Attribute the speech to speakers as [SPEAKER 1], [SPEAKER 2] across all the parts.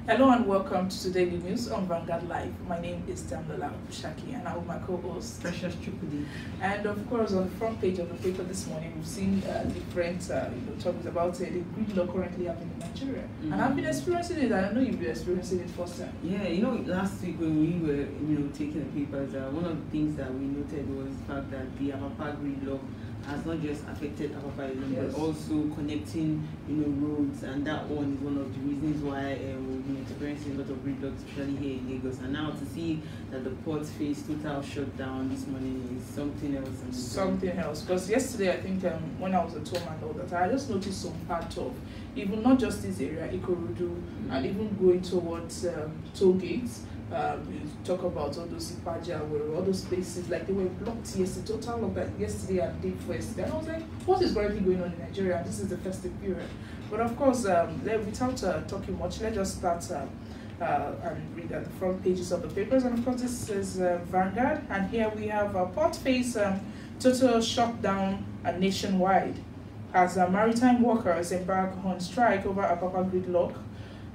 [SPEAKER 1] Hello and welcome to Daily News on Vanguard Live. My name is Damlola Shaki and I'm with my co-host
[SPEAKER 2] Precious Chukudi.
[SPEAKER 1] And of course, on the front page of the paper this morning, we've seen different topics about the gridlock currently happening in Nigeria. And I've been experiencing it. I know you've been experiencing it first time.
[SPEAKER 2] Yeah, last week when we were taking the papers, one of the things that we noted was the fact that the APAPA gridlock has not just affected APAPA alone, but also connecting roads, and that one is one of the reasons why we've been experiencing a lot of gridlock, especially here in Lagos. And now to see that the port faced total shutdown this morning is something else.
[SPEAKER 1] Something else, because yesterday I think when I was at home and all that, I just noticed some part of even not just this area, Ikorodu, and even going towards toll gates. We talk about all those Ipaja, where all those places, like they were blocked yesterday, total lockdown yesterday and day before yesterday. And I was like, what is currently going on in Nigeria? And this is the festive period. But of course, without talking much, let's just start and read at the front pages of the papers. And of course, this is Vanguard, and here we have port face total shutdown nationwide as maritime workers embark on strike over APAPA gridlock.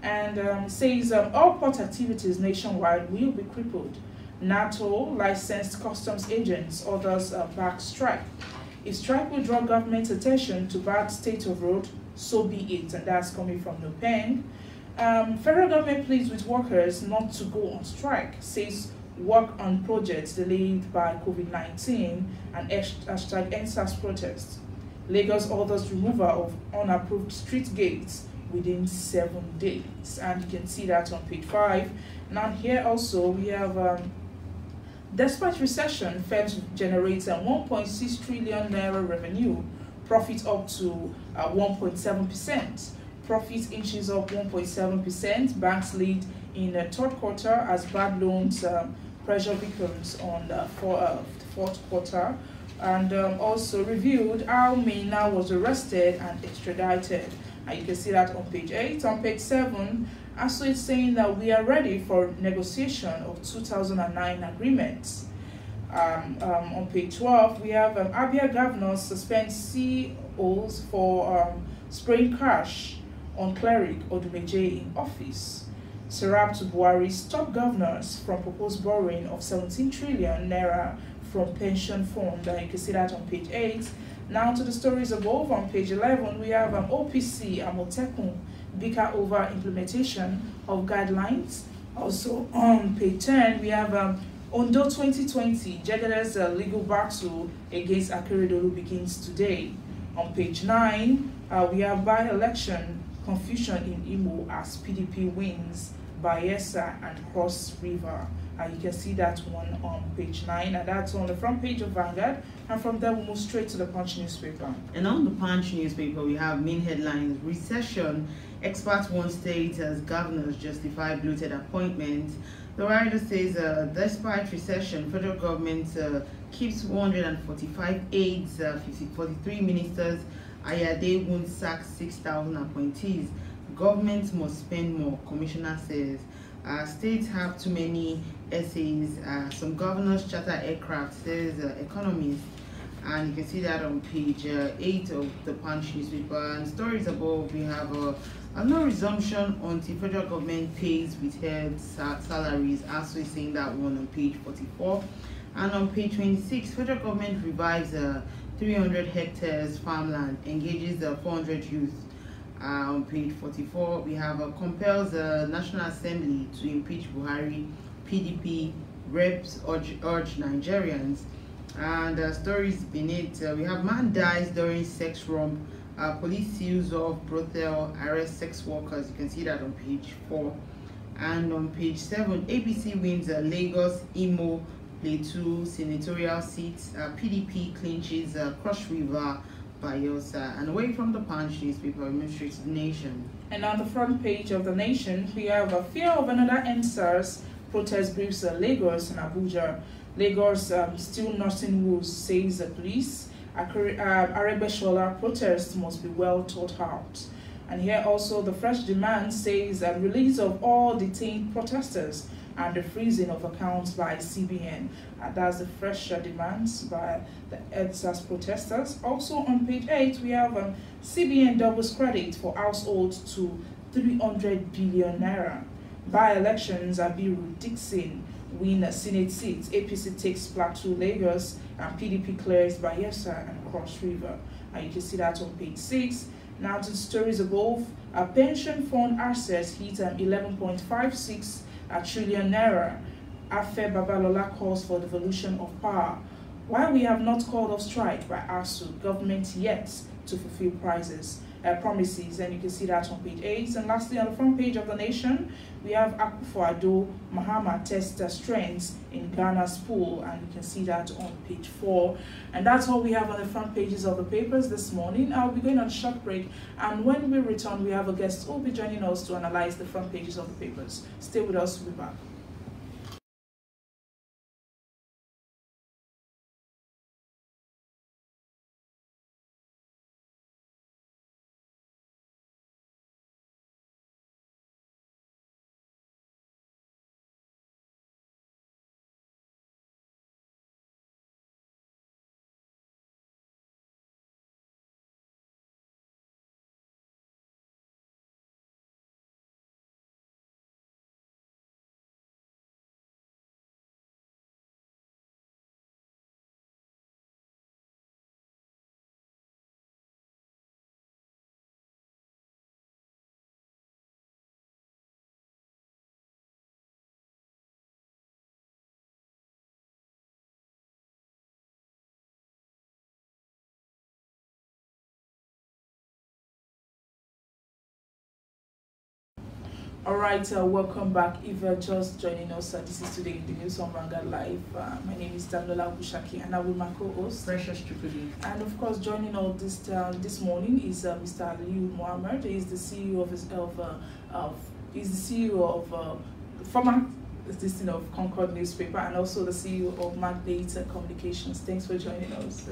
[SPEAKER 1] And says all port activities nationwide will be crippled. NATO licensed customs agents orders back strike. If strike will draw government's attention to bad state of road, so be it. And that's coming from NOPENG. Federal government pleads with workers not to go on strike, says work on projects delayed by COVID-19 and hashtag NSAS protest. Lagos orders removal of unapproved street gates within 7 days, and you can see that on page 5. Now here also we have despite recession, firms generates a 1.6 trillion naira revenue, profit up to 1.7%, profit inches up 1.7%, banks lead in the third quarter as bad loans pressure becomes on the fourth quarter. And also reviewed how Maina was arrested and extradited. And you can see that on page 8. On page 7, ASUU is saying that we are ready for negotiation of 2009 agreements. On page 12, we have Abia governors suspend COs for spraying cash on cleric Odumeje in office. Serap to Buhari's top governors from proposed borrowing of 17 trillion naira from pension fund. And you can see that on page 8. Now to the stories above. On page 11, we have OPC, AMOTEKUN, BICKER over implementation of guidelines. Also on page 10, we have Ondo 2020, Jegede's legal battle against Akeredolu begins today. On page 9, we have by-election confusion in Imo as PDP wins Bayelsa and Cross River. You can see that one on page 9, and that's on the front page of Vanguard. And from there, we'll move straight to the Punch newspaper.
[SPEAKER 2] And on the Punch newspaper, we have main headlines: recession, experts warn states as governors justify bloated appointments. The writer says, despite recession, federal government keeps 145 aides, 43 ministers. Ayade won't sack 6,000 appointees. Government must spend more, commissioner says. States have too many essays. Some governors charter aircraft, says economist. And you can see that on page 8 of the Punch newspaper. And stories above, we have no resumption until federal government pays withheld salaries. ASUU is saying that one on page 44. And on page 26, federal government revives 300 hectares farmland, engages 400 youth. On page 44, we have compels the National Assembly to impeach Buhari. PDP reps urge Nigerians. And stories beneath, we have man dies during sex romp. Police seals off brothel, arrest sex workers. You can see that on page 4. And on page 7, APC wins Lagos, Imo, Plateau senatorial seats. PDP clinches Cross River, Bayelsa. And away from the Punch newspaper, we move straight to the Nation.
[SPEAKER 1] And on the front page of the Nation, we have a fear of another NSAS protest grips Lagos and Abuja. Lagos still nursing woes, says the police. Aregbesola protest must be well thought out. And here also the fresh demand says release of all detained protesters and the freezing of accounts by CBN. That's the fresh demands by the EDSAS protesters. Also on page 8, we have CBN doubles credit for households to 300 billion naira. By-elections, Abiru Dixon win a Senate seat. APC takes Plateau, Lagos, and PDP clears Bayelsa and Cross River. And you can see that on page 6. Now to the stories above. A pension fund assets hit 11.56 trillion naira. Afe Babalola calls for devolution of power. While we have not called off strike by ASUU, government yet to fulfill promises, and you can see that on page 8. And lastly, on the front page of The Nation, we have Akufo-Addo Mahama test strengths in Ghana's pool, and you can see that on page 4. And that's all we have on the front pages of the papers this morning. I'll be going on a short break, and when we return, we have a guest who will be joining us to analyze the front pages of the papers. Stay with us, we'll be back. All right, welcome back. If you're just joining us, this is Today in the News on Vanguard Live. My name is Damilola Bushaki, and I'm with my co-host,
[SPEAKER 2] Precious Chukudi.
[SPEAKER 1] And of course, joining us this morning is Mr. Aliyu Mohammed. He is the CEO of former assistant of Concord newspaper, and also the CEO of Magnate Communications. Thanks for joining us.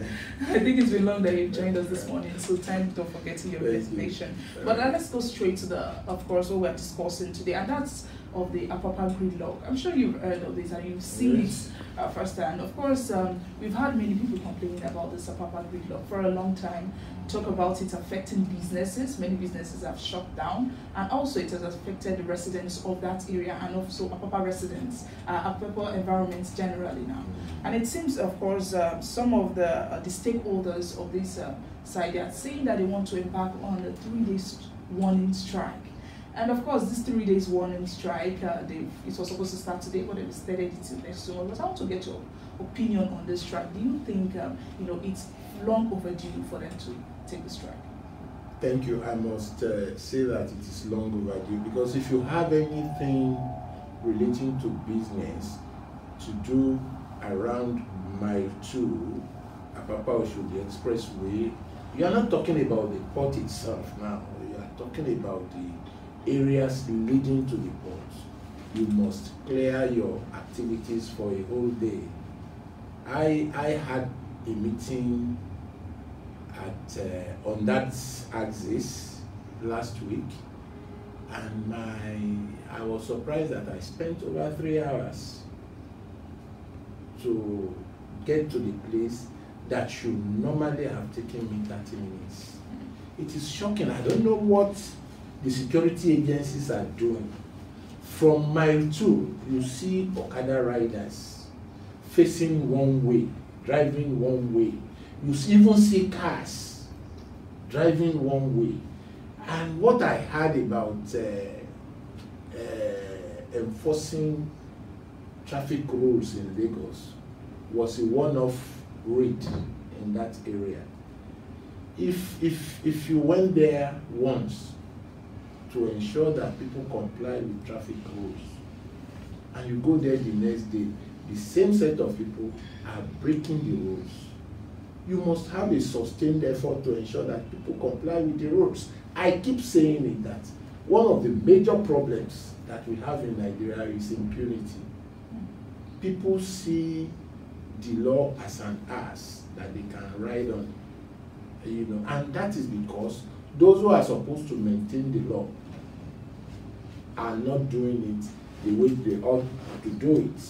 [SPEAKER 1] I think it's been long that you've joined us this morning, so time don't forget your presentation. But let's go straight to of course, what we're discussing today, and that's of the APAPA gridlock. I'm sure you've heard of this and you've seen it firsthand. Of course, we've had many people complaining about this APAPA gridlock for a long time. Talk about it affecting businesses. Many businesses have shut down, and also it has affected the residents of that area and also APAPA residents, APAPA environments generally now. And it seems, of course, some of the stakeholders of this side are saying that they want to embark on a 3-day warning strike. And of course, this 3 days warning strike, it was supposed to start today, but they've extended it till next month. But I want to get your opinion on this strike. Do you think it's long overdue for them to take the strike?
[SPEAKER 3] Thank you. I must say that it is long overdue, because if you have anything relating to business to do around Mile 2, APAPA-OSHODI Expressway, you are not talking about the port itself now. You are talking about the areas leading to the port. You must clear your activities for a whole day. I had a meeting on that axis last week, and I was surprised that I spent over 3 hours to get to the place that should normally have taken me 30 minutes. It is shocking. I don't know what the security agencies are doing. From Mile 2, you see Okada riders facing one way, driving one way. You even see cars driving one way. And what I heard about enforcing traffic rules in Lagos was a one-off raid in that area. If you went there once to ensure that people comply with traffic rules, and you go there the next day, the same set of people are breaking the rules, you must have a sustained effort to ensure that people comply with the rules. I keep saying it that one of the major problems that we have in Nigeria is impunity. People see the law as an ass that they can ride on, and that is because those who are supposed to maintain the law are not doing it the way they ought to do it.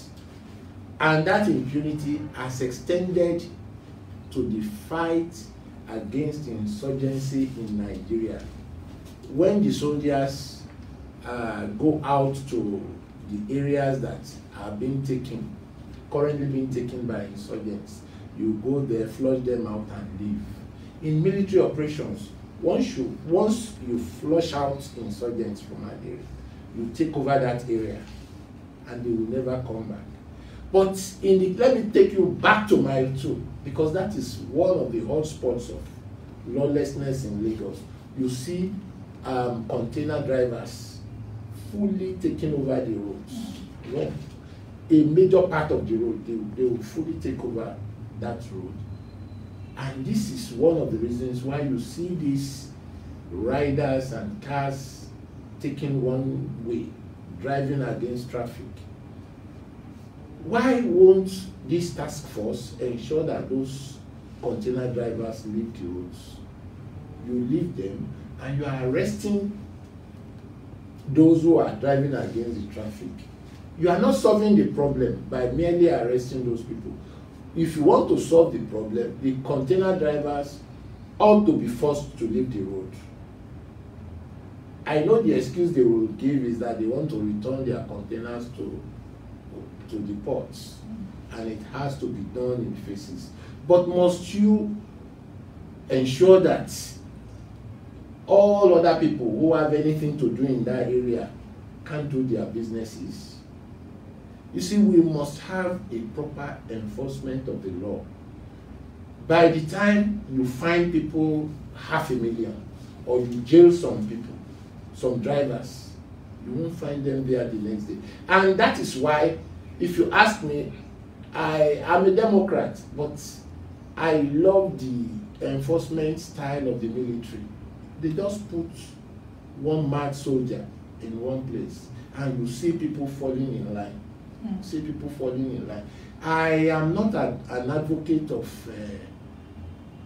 [SPEAKER 3] And that impunity has extended to the fight against insurgency in Nigeria. When the soldiers go out to the areas that are being taken, currently being taken by insurgents. You go there, flush them out and leave. In military operations, once you flush out insurgents from an area, you take over that area and they will never come back. But let me take you back to Mile 2, because that is one of the hotspots of lawlessness in Lagos. You see container drivers fully taking over the roads. You know, a major part of the road, they will fully take over that road. And this is one of the reasons why you see these riders and cars taking one way, driving against traffic. Why won't this task force ensure that those container drivers leave the roads? You leave them and you are arresting those who are driving against the traffic. You are not solving the problem by merely arresting those people. If you want to solve the problem, the container drivers ought to be forced to leave the road. I know the excuse they will give is that they want to return their containers to the ports, and it has to be done in phases. But must you ensure that all other people who have anything to do in that area can't do their businesses? You see, we must have a proper enforcement of the law. By the time you find people 500,000, or you jail some people, some drivers, you won't find them there the next day. And that is why, if you ask me, I am a Democrat, but I love the enforcement style of the military. They just put one mad soldier in one place, and you see people falling in line. See people falling in line. I am not an advocate of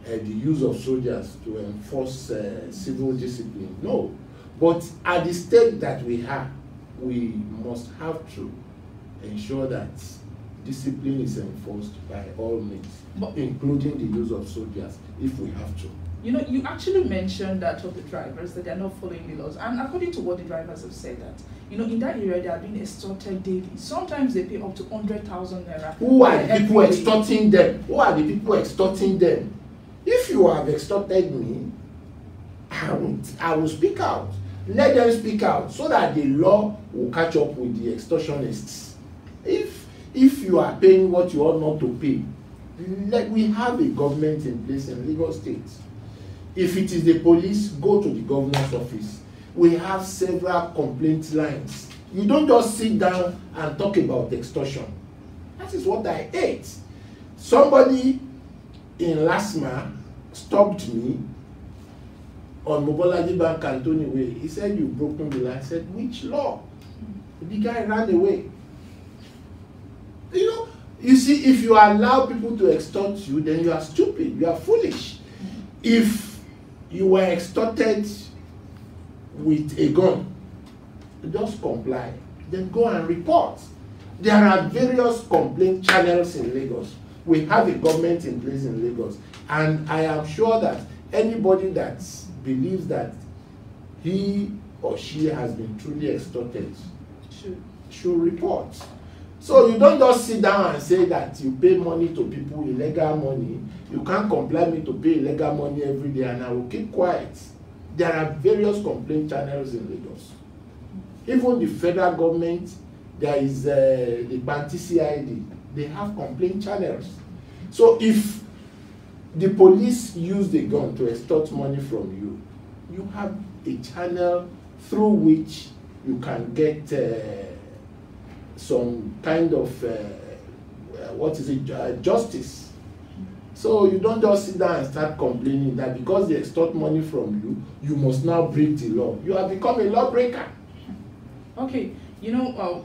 [SPEAKER 3] the use of soldiers to enforce civil discipline. No. But at the stage that we have, we must have to ensure that discipline is enforced by all means, including the use of soldiers, if we have to.
[SPEAKER 1] You know, you actually mentioned that of the drivers, that they are not following the laws. And according to what the drivers have said, that, you know, in that area, they are being extorted daily. Sometimes they pay up to 100,000 naira.
[SPEAKER 3] Who are the people extorting them? Who are the people extorting them? If you have extorted me, I will speak out. Let them speak out so that the law will catch up with the extortionists. If you are paying what you ought not to pay, we have a government in place in Lagos State. If it is the police, go to the governor's office. We have several complaint lines. You don't just sit down and talk about extortion. That is what I hate. Somebody in Lasma stopped me on Mobolaji Bank Anthony Way. He said, "You've broken the law." I said, "Which law?" The guy ran away. You know, you see, if you allow people to extort you, then you are stupid, you are foolish. If you were extorted with a gun, just comply, then go and report. There are various complaint channels in Lagos. We have a government in place in Lagos, and I am sure that anybody that believes that he or she has been truly extorted should report. So you don't just sit down and say that you pay money to people, illegal money. You can't compel me to pay illegal money every day and I will keep quiet. There are various complaint channels in Lagos. Even the federal government, there is the Banti CID. They have complaint channels. So if the police use the gun to extort money from you, you have a channel through which you can get some kind of justice. So you don't just sit down and start complaining that because they extort money from you, you must now break the law. You have become a lawbreaker.
[SPEAKER 1] Okay, you know,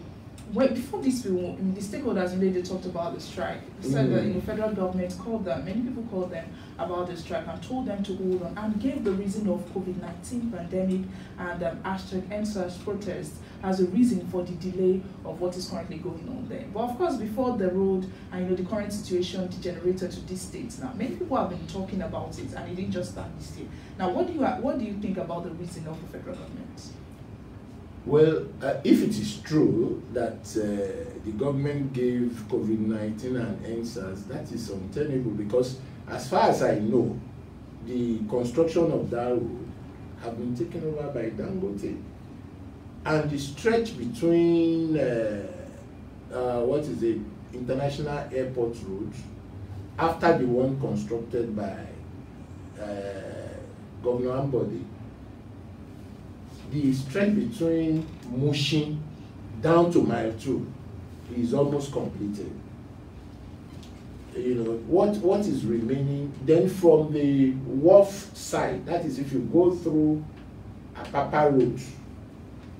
[SPEAKER 1] before this, the stakeholders they talked about the strike. They said that the federal government called them, many people called them about the strike and told them to hold on and gave the reason of COVID-19 pandemic and #EndSARS protests as a reason for the delay of what is currently going on there. But of course, before the road and the current situation degenerated to this state now, many people have been talking about it, and it didn't just start this year. Now, what do you think about the reason of the federal government?
[SPEAKER 3] Well, if it is true that the government gave COVID-19 and NSAS, that is untenable, because as far as I know, the construction of that road have been taken over by Dangote. And the stretch between, what is it, International Airport Road, after the one constructed by Governor Ambode, the stretch between Mushin down to Mile 2 is almost completed. You know, what is remaining, then from the wharf side, that is if you go through APAPA Road,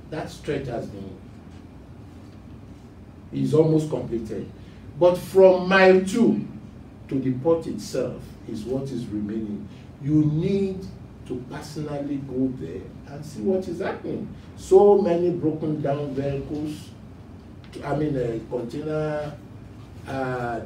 [SPEAKER 3] that stretch is almost completed. But from Mile 2 to the port itself is what is remaining. You need to personally go there and see what is happening. So many broken down vehicles, container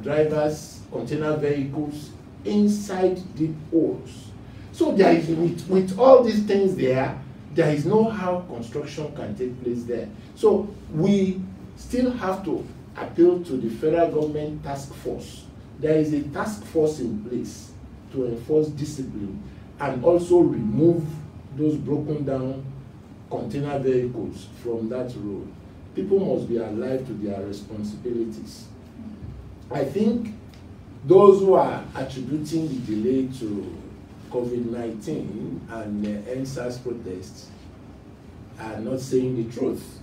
[SPEAKER 3] drivers, container vehicles inside deep holes. So there is, with all these things there is no how construction can take place there. So we still have to appeal to the federal government task force. There is a task force in place to enforce discipline and also remove those broken down container vehicles from that road. People must be alive to their responsibilities. I think those who are attributing the delay to COVID-19 and NSAS protests are not saying the truth.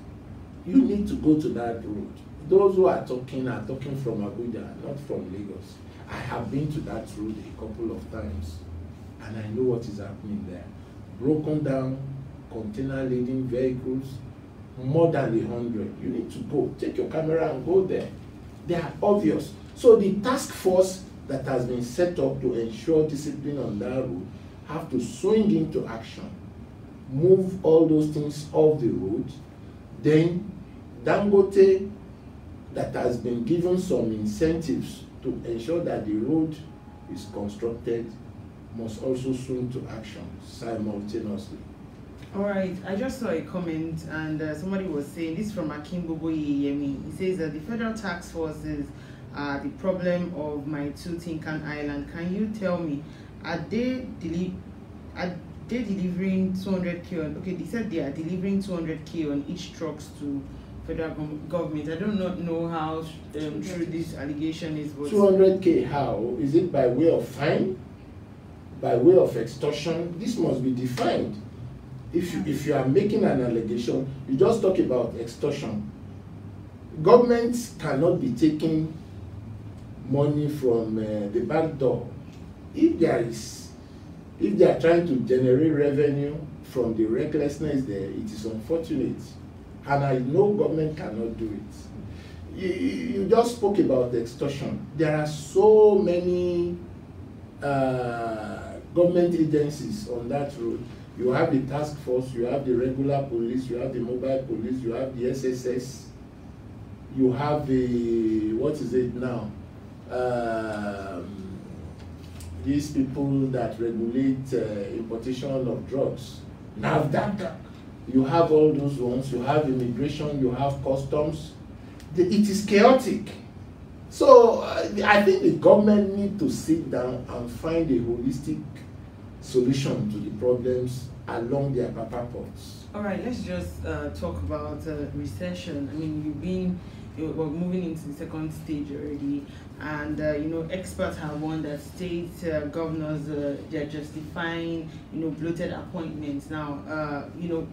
[SPEAKER 3] You need to go to that road. Those who are talking from Abuja, not from Lagos. I have been to that road a couple of times, and I know what is happening there. Broken down container-laden vehicles, more than 100. You need to go. Take your camera and go there. They are obvious. So the task force that has been set up to ensure discipline on that road have to swing into action, move all those things off the road. Then Dangote, that has been given some incentives to ensure that the road is constructed, must also swing to action simultaneously.
[SPEAKER 2] All right, I just saw a comment, and somebody was saying, this from Akimbobo Yemi. He says that the federal task forces are the problem of my two Tinkan Island. Can you tell me, are they delivering 200K on, okay, they said they are delivering 200K on each trucks to federal government. I do not know how true this allegation is.
[SPEAKER 3] 200K how? Is it by way of fine? By way of extortion? This must be defined. If you are making an allegation, you just talk about extortion. Governments cannot be taking money from the back door. If they are trying to generate revenue from the recklessness there, it is unfortunate. And I know government cannot do it. You just spoke about extortion. There are so many government agencies on that road. You have the task force, you have the regular police, you have the mobile police, you have the SSS, you have the, what is it now? These people that regulate importation of drugs, NAFDAC. You have all those ones, you have immigration, you have customs. It is chaotic. So I think the government need to sit down and find a holistic solution to the problems along their APAPA ports.
[SPEAKER 2] All right, let's just talk about recession. I mean, we're moving into the second stage already, and you know, experts have warned that state governors they're justifying, you know, bloated appointments. Now, you know,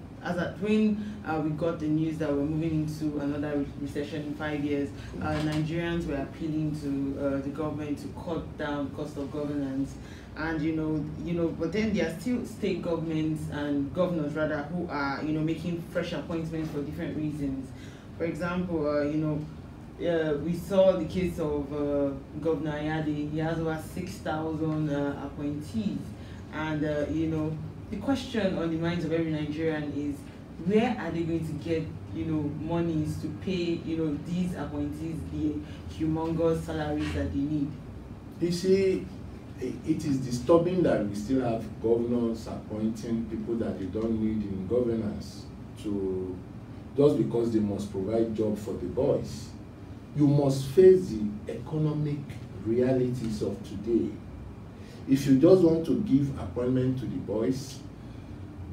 [SPEAKER 2] when we got the news that we're moving into another recession in 5 years, Nigerians were appealing to the government to cut down the cost of governance. And you know, but then there are still state governments and governors rather who are, you know, making fresh appointments for different reasons. For example, you know, we saw the case of Governor Ayade. He has over 6,000 appointees, and you know, the question on the minds of every Nigerian is, where are they going to get, you know, monies to pay, you know, these appointees the humongous salaries that they need?
[SPEAKER 3] You see, it is disturbing that we still have governors appointing people that they don't need in governance to just because they must provide job for the boys. You must face the economic realities of today. If you just want to give appointment to the boys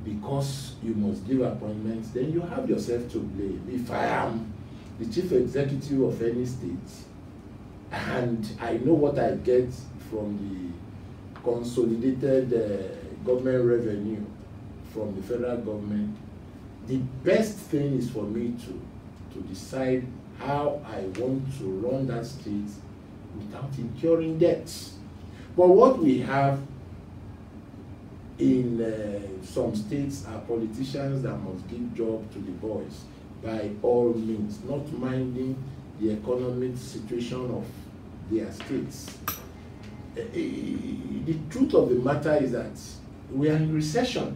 [SPEAKER 3] because you must give appointments, then you have yourself to blame. If I am the chief executive of any state and I know what I get from the consolidated government revenue from the federal government, the best thing is for me to decide how I want to run that state without incurring debts. But what we have in some states are politicians that must give job to the boys by all means, not minding the economic situation of their states. The truth of the matter is that we are in recession,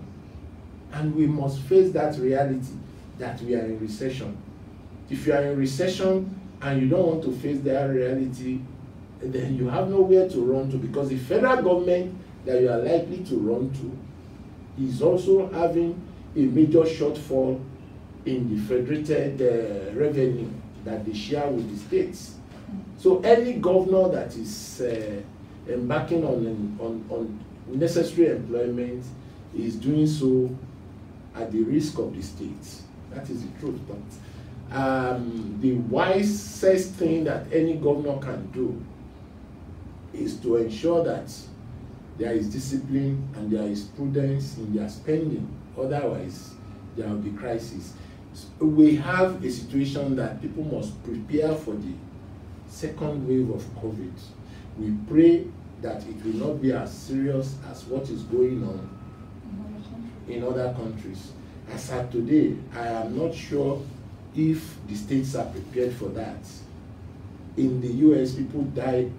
[SPEAKER 3] and we must face that reality that we are in recession. If you are in recession and you don't want to face that reality, then you have nowhere to run to, because the federal government that you are likely to run to is also having a major shortfall in the federated revenue that they share with the states. So any governor that is embarking on necessary employment is doing so at the risk of the state. That is the truth. But the wisest thing that any governor can do is to ensure that there is discipline and there is prudence in their spending. Otherwise, there will be crisis. So we have a situation that people must prepare for the second wave of COVID. We pray that it will not be as serious as what is going on in other countries. As of today, I am not sure if the states are prepared for that. In the US, people die,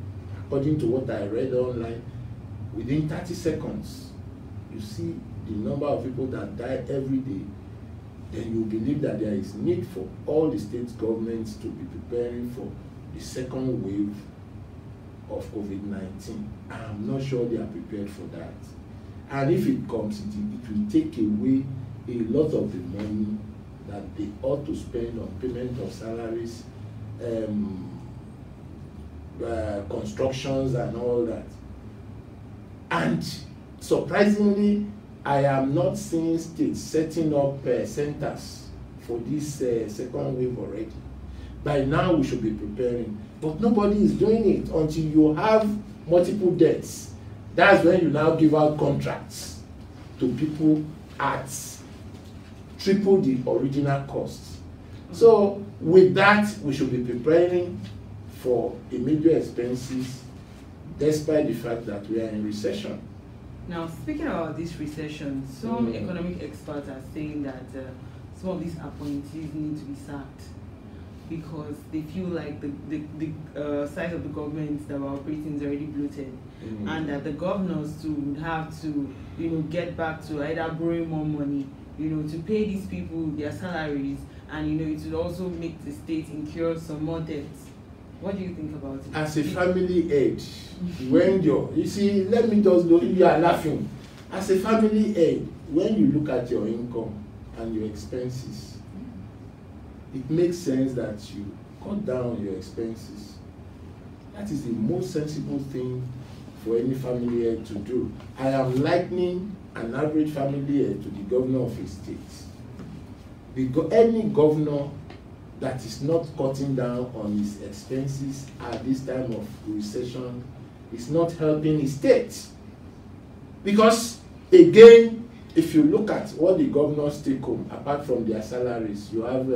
[SPEAKER 3] according to what I read online, within 30 seconds. You see the number of people that die every day, then you believe that there is need for all the state governments to be preparing for the second wave of COVID-19. I'm not sure they are prepared for that. And if it comes, it will take away a lot of the money that they ought to spend on payment of salaries, constructions and all that. And surprisingly, I am not seeing states setting up centers for this second wave already. By now we should be preparing, but nobody is doing it until you have multiple deaths. That's when you now give out contracts to people at triple the original cost. So with that, we should be preparing for immediate expenses, despite the fact that we are in recession.
[SPEAKER 2] Now, speaking about this recession, some economic experts are saying that some of these appointees need to be sacked because they feel like the size of the government that we're operating is already bloated, and that the governors too would have to, get back to either borrowing more money, to pay these people their salaries, and it would also make the state incur some more debts. What do you think about it?
[SPEAKER 3] As a family head, when you see, let me just know, you are laughing. As a family head, when you look at your income and your expenses, it makes sense that you cut down your expenses. That is the most sensible thing for any family head to do. I am likening an average family head to the governor of a state. Any governor that is not cutting down on his expenses at this time of recession is not helping his state. Because, again, if you look at what the governors take home, apart from their salaries, you have,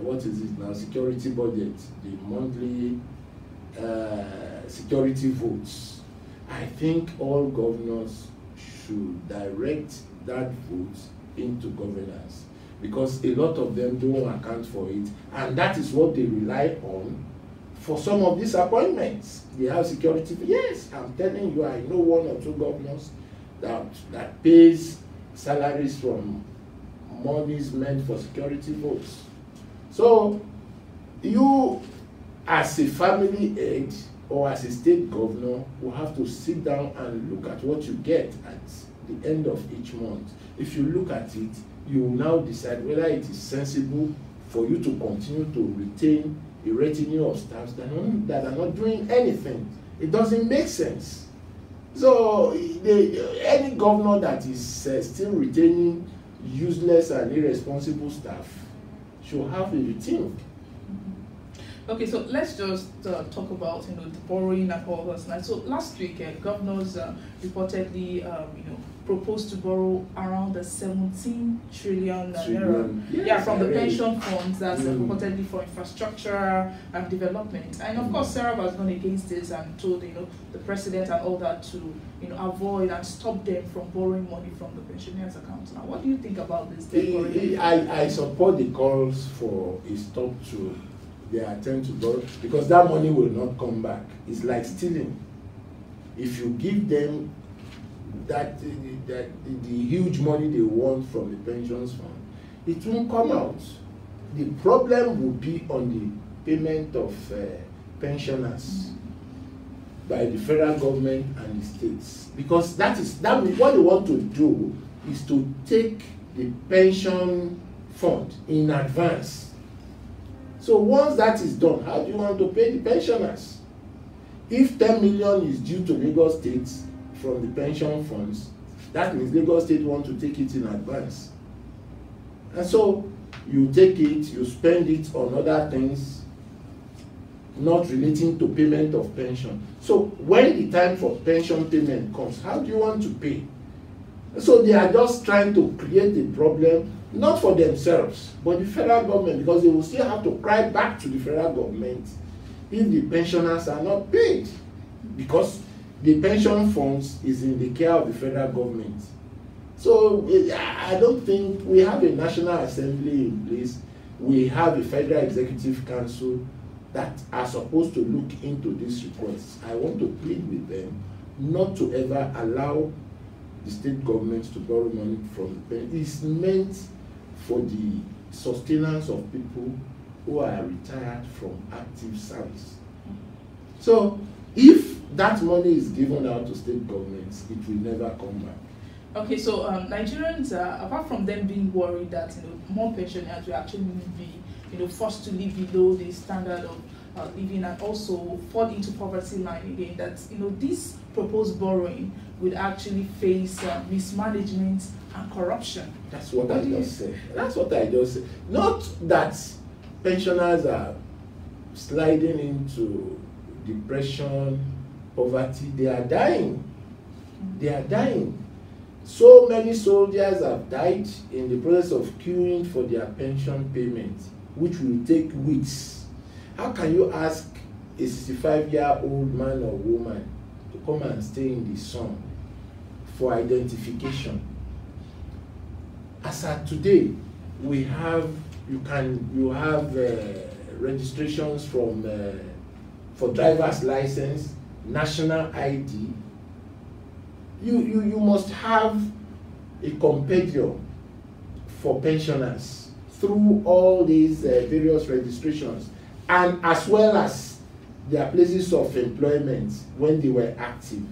[SPEAKER 3] what is it now, security budget, the monthly security votes. I think all governors should direct that vote into governance, because a lot of them don't account for it, and that is what they rely on for some of these appointments. They have security. Yes, I'm telling you, I know one or two governors that pays salaries from monies meant for security votes. So you, as a family head or as a state governor, will have to sit down and look at what you get at the end of each month. If you look at it, you will now decide whether it is sensible for you to continue to retain a retinue of staffs that are not doing anything. It doesn't make sense. So any governor that is still retaining useless and irresponsible staff should have a rethink.
[SPEAKER 1] Okay, so let's just talk about the borrowing and all that. So last week, governors reportedly proposed to borrow around the 17 trillion naira.
[SPEAKER 3] Yes,
[SPEAKER 1] yeah, from the pension funds that's reportedly for infrastructure and development. And of course, Sarah has gone against this and told the president and all that to avoid and stop them from borrowing money from the pensioners' accounts. Now, what do you think about this?
[SPEAKER 3] I support the calls for a stop to their attempt to borrow, because that money will not come back. It's like stealing. If you give them the huge money they want from the pensions fund, it won't come out. The problem will be on the payment of pensioners by the federal government and the states, because that what they want to do is to take the pension fund in advance. So once that is done, how do you want to pay the pensioners? If 10 million is due to Lagos State from the pension funds, that means Lagos State want to take it in advance. And so you take it, you spend it on other things not relating to payment of pension. So when the time for pension payment comes, how do you want to pay? So they are just trying to create a problem, not for themselves, but the federal government, because they will still have to cry back to the federal government if the pensioners are not paid, because the pension funds is in the care of the federal government. So I don't think we have a National Assembly in place. We have a Federal Executive Council that are supposed to look into these requests. I want to plead with them not to ever allow the state governments to borrow money from the pension. It's meant for the sustenance of people who are retired from active service. So if that money is given out to state governments, it will never come back.
[SPEAKER 1] Okay, so Nigerians, apart from them being worried that more pensioners will actually be forced to live below the standard of living and also fall into poverty line again, that this proposed borrowing would actually face mismanagement and corruption.
[SPEAKER 3] That's what I just said. That's what I just said. Not that pensioners are sliding into depression, poverty. They are dying. They are dying. So many soldiers have died in the process of queuing for their pension payment, which will take weeks. How can you ask a 65-year-old man or woman to come and stay in the sun for identification? As at today, we have you have registrations from for driver's license, national ID. You must have a compendium for pensioners through all these various registrations, and as well as their places of employment when they were active.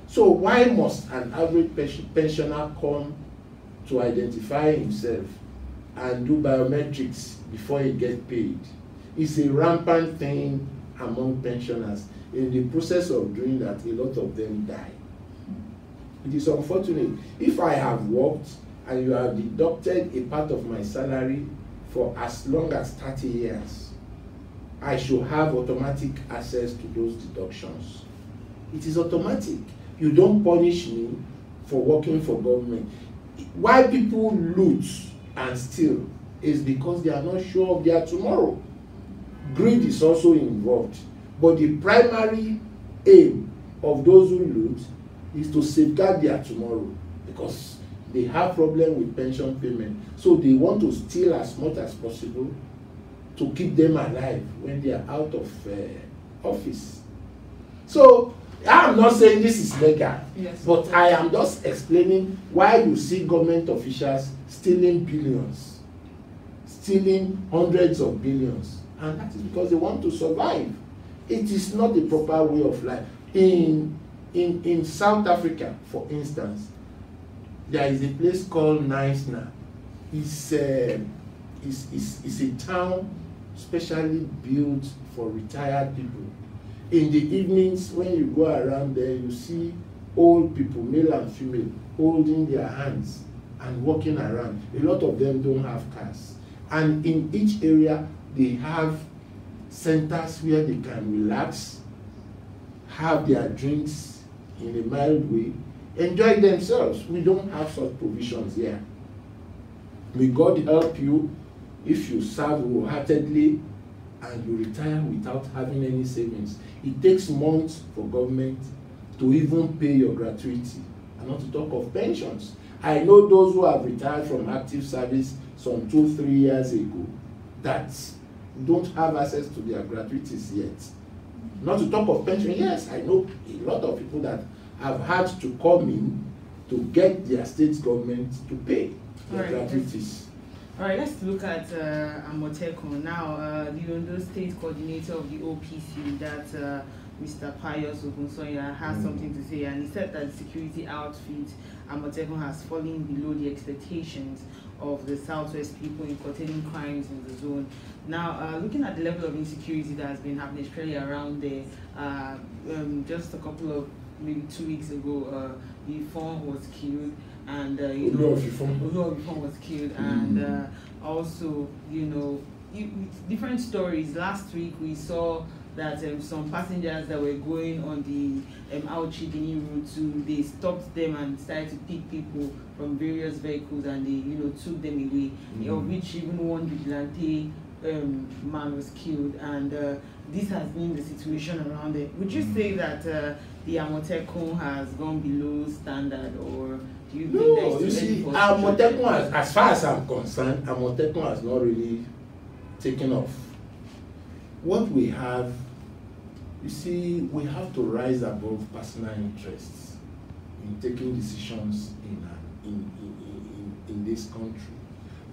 [SPEAKER 3] So why must an average pensioner come to identify himself and do biometrics before he gets paid? It's a rampant thing among pensioners. In the process of doing that, a lot of them die. It is unfortunate. If I have worked and you have deducted a part of my salary for as long as 30 years, I should have automatic access to those deductions. It is automatic. You don't punish me for working for government. Why people loot and steal is because they are not sure of their tomorrow. Greed is also involved. But the primary aim of those who loot is to safeguard their tomorrow, because they have problem with pension payment. So they want to steal as much as possible to keep them alive when they are out of office. So I'm not saying this is legal, yes, but I am just explaining why you see government officials stealing billions, stealing hundreds of billions, and that is because they want to survive. It is not the proper way of life. In South Africa, for instance, there is a place called Nice now. It's is a town specially built for retired people. In the evenings, when you go around there, you see old people, male and female, holding their hands and walking around. A lot of them don't have cars. And in each area, they have centers where they can relax, have their drinks in a mild way, enjoy themselves. We don't have such provisions here. May God help you if you serve wholeheartedly and you retire without having any savings. It takes months for government to even pay your gratuity, and not to talk of pensions. I know those who have retired from active service some 2-3 years ago that don't have access to their gratuities yet. Not to talk of pension. Yes, I know a lot of people that have had to come in to get their state government to pay their gratuities.
[SPEAKER 2] All right, let's look at AMOTEKUN now. The Ondo State Coordinator of the OPC, that Mr. Pius Ogunsoya, has something to say, and he said that the security outfit AMOTEKUN has fallen below the expectations of the Southwest people in curtailing crimes in the zone. Now, looking at the level of insecurity that has been happening, especially around there, just a couple of, maybe 2 weeks ago, the phone was killed, and was killed, and also, you know, different stories. Last week we saw that some passengers that were going on the Auchidini route, they stopped them and started to pick people from various vehicles, and they, you know, took them away, of which even one vigilante man was killed, and this has been the situation around it. Would you say that the AMOTEKUN has gone below standard, or do you think that
[SPEAKER 3] you see, AMOTEKUN, as far as I'm concerned, AMOTEKUN has not really taken off. What we have, you see, we have to rise above personal interests in taking decisions in this country.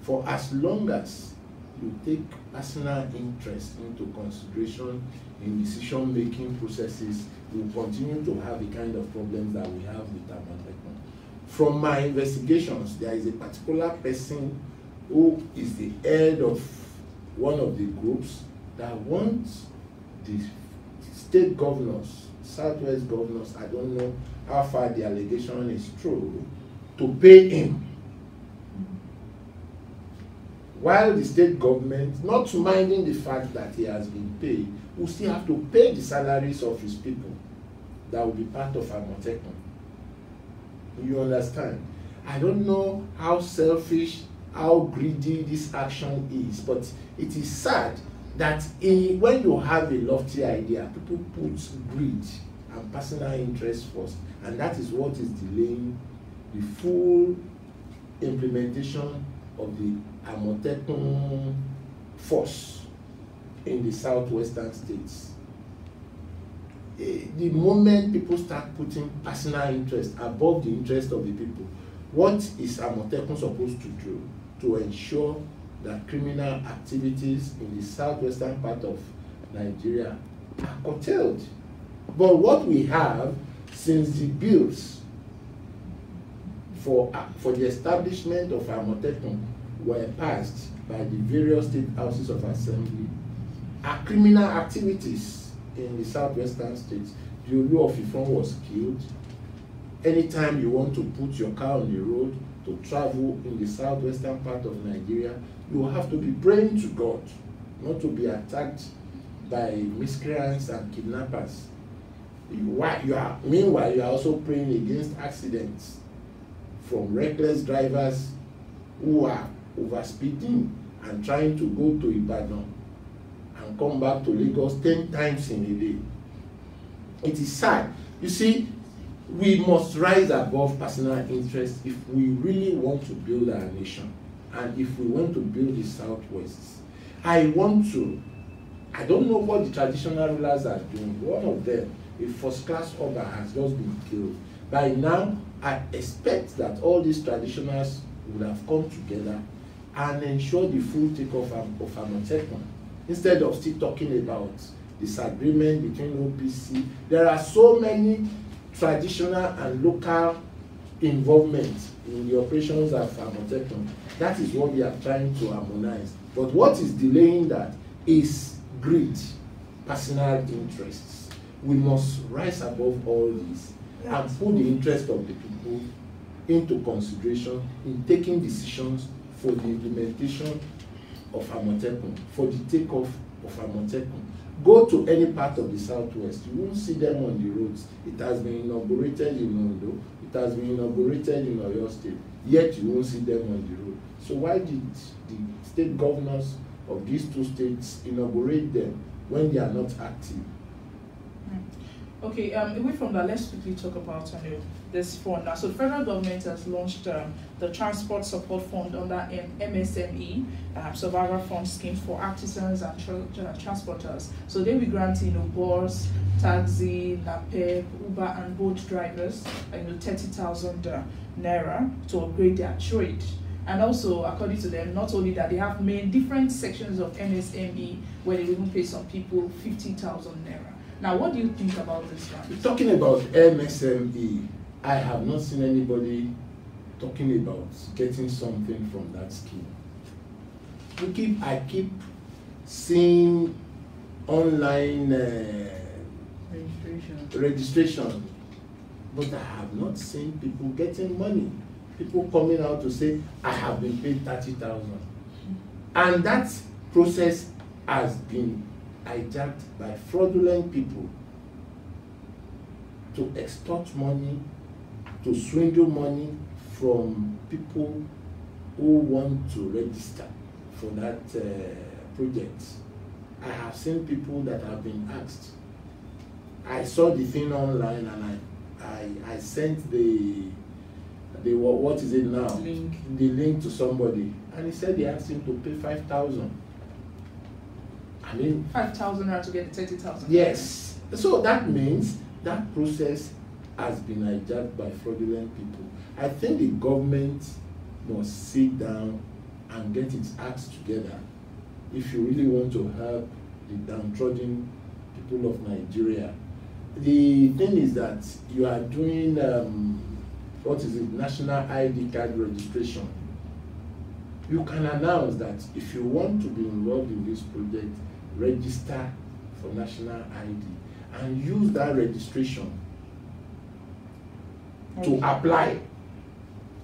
[SPEAKER 3] For as long as you take personal interest into consideration in decision-making processes, we will continue to have the kind of problems that we have with AMOTEKUN. From my investigations, there is a particular person who is the head of one of the groups that wants the state governors, Southwest governors, I don't know how far the allegation is true, to pay him. While the state government, not minding the fact that he has been paid, will still have to pay the salaries of his people that will be part of AMOTEKUN. You understand? I don't know how selfish, how greedy this action is, but it is sad that when you have a lofty idea, people put greed and personal interest first, and that is what is delaying the full implementation of the AMOTEKUN force in the southwestern states. The moment people start putting personal interest above the interest of the people, what is AMOTEKUN supposed to do to ensure that criminal activities in the southwestern part of Nigeria are curtailed? But what we have since the bills for the establishment of AMOTEKUN were passed by the various state houses of assembly are criminal activities in the southwestern states. The Olu of Ifon was killed. Anytime you want to put your car on the road to travel in the southwestern part of Nigeria, you have to be praying to God not to be attacked by miscreants and kidnappers. Meanwhile, you are also praying against accidents from reckless drivers who are overspeeding and trying to go to Ibadan and come back to Lagos 10 times in a day. It is sad. You see, we must rise above personal interest if we really want to build our nation, and if we want to build the Southwest. I don't know what the traditional rulers are doing. One of them, a first-class Oba, has just been killed. By now, I expect that all these traditionals would have come together and ensure the full takeoff of AMOTEKUN, instead of still talking about disagreement between OPC. There are so many traditional and local involvement in the operations of AMOTEKUN. That is what we are trying to harmonize. But what is delaying that is greed, personal interests. We must rise above all this and put the interest of the people into consideration in taking decisions for the implementation of AMOTEKUN, for the takeoff of AMOTEKUN. Go to any part of the Southwest, you won't see them on the roads. It has been inaugurated in Ondo, it has been inaugurated in Oyo State, yet you won't see them on the road. So why did the state governors of these two states inaugurate them when they are not active?
[SPEAKER 1] Okay, away from that, let's quickly talk about this fund now. So the federal government has launched the Transport Support Fund under MSME, Survivor Fund Scheme for artisans and transporters. So they will grant, bus, taxi, NAPEP, Uber and boat drivers, 30,000 naira to upgrade their trade. And also, according to them, not only that, they have different sections of MSME where they even pay some people 50,000 naira. Now, what do you think about this one?
[SPEAKER 3] Talking about MSME, I have not seen anybody talking about getting something from that scheme. I keep seeing online registration, but I have not seen people getting money. People coming out to say, I have been paid 30,000. And that process has been hijacked by fraudulent people to extort money, to swindle money from people who want to register for that project. I have seen people that have been asked. I saw the thing online and I sent the what is it now? The link to somebody, and he said they asked him to pay 5,000. I mean,
[SPEAKER 1] 5,000 to get the 30,000.
[SPEAKER 3] Yes. So that means that process has been hijacked by fraudulent people. I think the government must sit down and get its acts together if you really want to help the downtrodden people of Nigeria. The thing is that you are doing national ID card registration. You can announce that if you want to be involved in this project, register for national ID and use that registration to apply.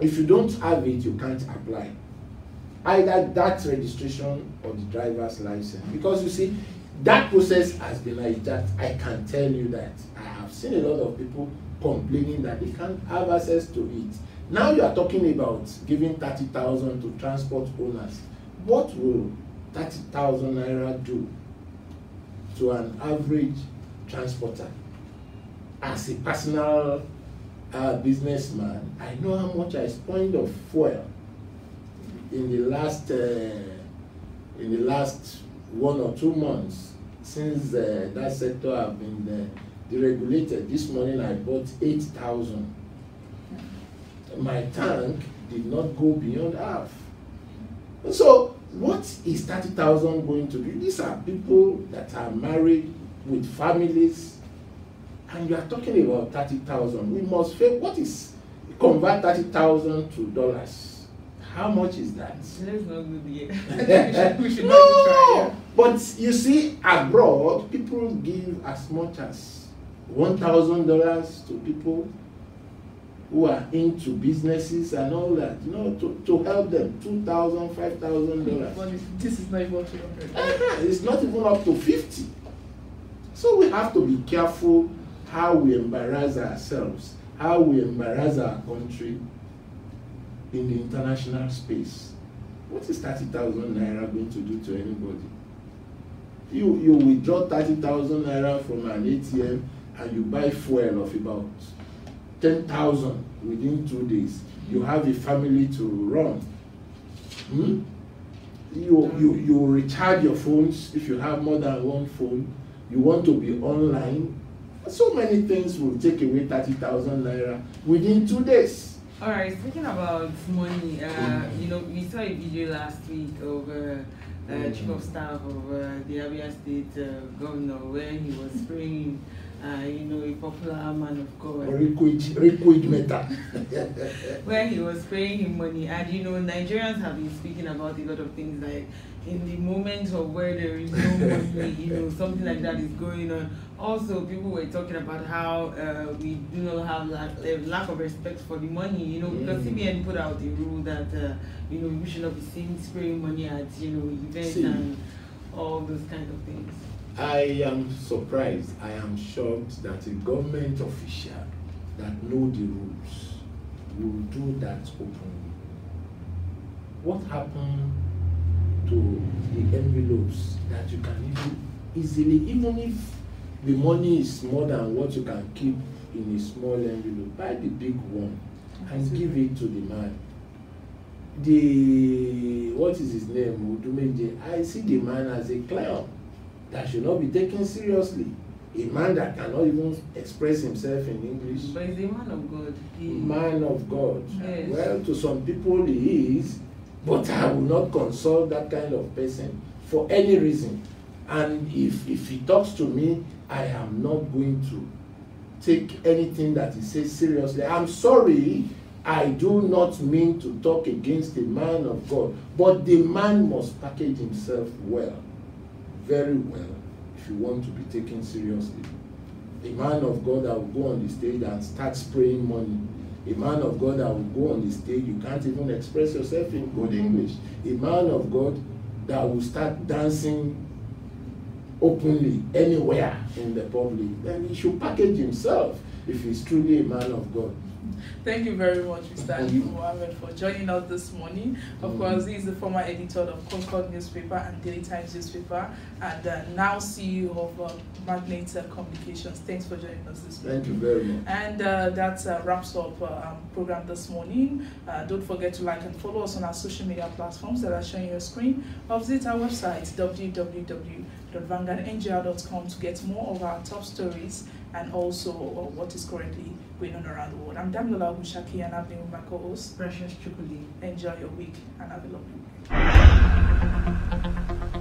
[SPEAKER 3] If you don't have it, you can't apply. Either that registration or the driver's license. Because you see, that process has been hijacked. I can tell you that. I have seen a lot of people complaining that they can't have access to it. Now you are talking about giving 30,000 to transport owners. What will 30,000 naira do to an average transporter? As a personal businessman, I know how much I spent of fuel in the last 1 or 2 months since that sector have been deregulated. This morning I bought 8,000. My tank did not go beyond half. So what is 30,000 going to do? These are people that are married with families, and you are talking about 30,000. We must fail. What is convert 30,000 to dollars? How much is that?
[SPEAKER 2] Let's not go there. We should
[SPEAKER 3] no,
[SPEAKER 2] not try. Yeah.
[SPEAKER 3] But you see, abroad, people give as much as $1,000 to people who are into businesses and all that, to help them. $2,000, $5,000.
[SPEAKER 1] Well, this is not even 200.
[SPEAKER 3] It's not even up to 50. So we have to be careful how we embarrass ourselves, how we embarrass our country in the international space. What is 30,000 naira going to do to anybody? You withdraw 30,000 naira from an ATM and you buy fuel of about 10,000 within 2 days. You have a family to run. You recharge your phones if you have more than one phone. You want to be online. So many things will take away 30,000 naira within 2 days.
[SPEAKER 2] All right, speaking about money, we saw a video last week of Chief of Staff of the Abuja State Governor where he was spraying a popular man of God.
[SPEAKER 3] Liquid metal.
[SPEAKER 2] Where he was paying him money, and Nigerians have been speaking about a lot of things like in the moment of where there is no money, something like that is going on. Also, people were talking about how we do not have lack of respect for the money, because CBN put out a rule that we should not be seen spraying money at events and all those kind of things.
[SPEAKER 3] I am surprised, I am shocked that a government official that know the rules will do that openly. What happened to the envelopes that you can easily, even if the money is more than what you can keep in a small envelope, buy the big one and give it to the man. What is his name? Udumeje. I see the man as a clown that should not be taken seriously. A man that cannot even express himself in English.
[SPEAKER 2] But he's a man of God.
[SPEAKER 3] Man of God.
[SPEAKER 2] Yes.
[SPEAKER 3] Well, to some people he is, but I will not consult that kind of person for any reason. And if he talks to me, I am not going to take anything that he says seriously. I'm sorry, I do not mean to talk against the man of God, but the man must package himself well, very well, if you want to be taken seriously. A man of God that will go on the stage and start spraying money. A man of God that will go on the stage, you can't even express yourself in good English. A man of God that will start dancing openly anywhere in the public, then he should package himself if he's truly a man of God.
[SPEAKER 1] Thank you very much, Mr. Ali Mohammed, for joining us this morning. Of course, he is the former editor of Concord newspaper and Daily Times newspaper, and now CEO of Magnate Communications. Thanks for joining us this morning.
[SPEAKER 3] Thank you very much.
[SPEAKER 1] And that wraps up our program this morning. Don't forget to like and follow us on our social media platforms that are showing your screen. Or visit our website, www.vanguardngr.com, to get more of our top stories and also what is currently going on around the world. I'm Damilola Ogunshaki, and I've been with my co-host,
[SPEAKER 2] Precious Chukuli.
[SPEAKER 1] Enjoy your week and have a lovely week.